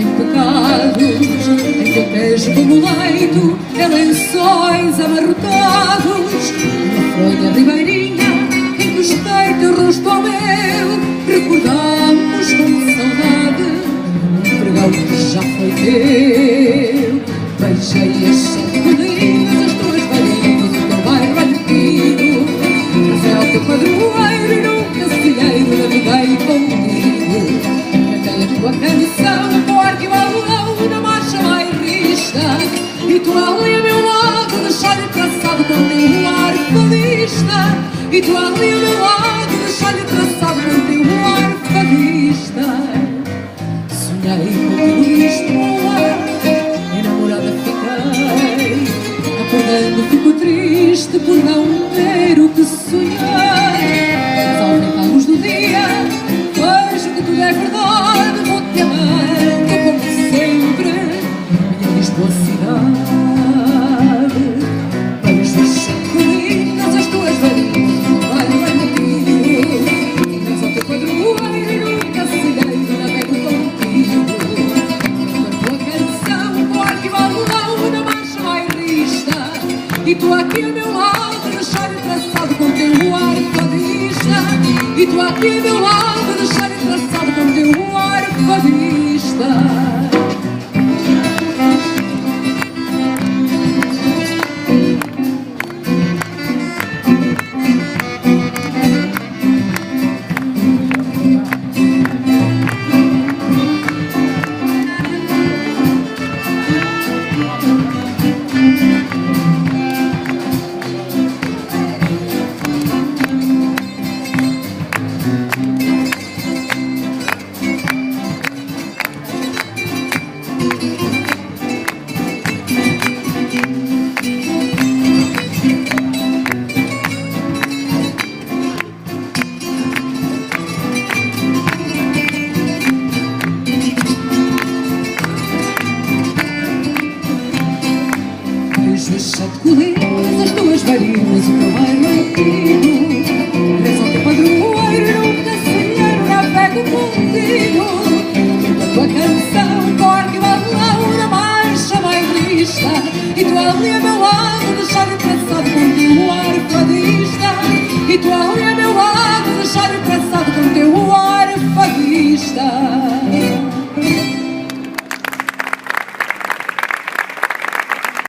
sem pecados, em teu tejo como leito, em lençóis amarrotados. Uma fronha ribeirinha, encostei teu rosto ao meu, recordamos com saudade um pregão que já foi teu. Beijei as 7 colinas, as tuas varinhas, o teu bairro antigo, mas é o teu padroeiro e nunca cilheiro naveguei contigo. Cantei a tua canção com arco e balão na marcha bairrista, e tu ali a meu lado deixar-lhe traçado com teu arco fadista, e tu ali a meu lado deixar-lhe traçado com teu arco fadista. Sonhei contigo Lisboa, enamorada fiquei, acordando fico triste por não ter o que sonhei. Mas ao ver a luz do dia, vejo que tudo é verdade, vou-te amando como sempre, minha Lisboa cidade. Beijo as 7 colinas, as tuas varinhas, o bairro antigo, mas ao teu padroeiro e nunca cilheiro navego contigo. A tua canção com arco e balão na marcha bairrista, e tu aqui ao meu lado deixar-lhe traçado com teu arco fadista, e tu aqui ao meu lado deixar-lhe traçado com teu arco fadista.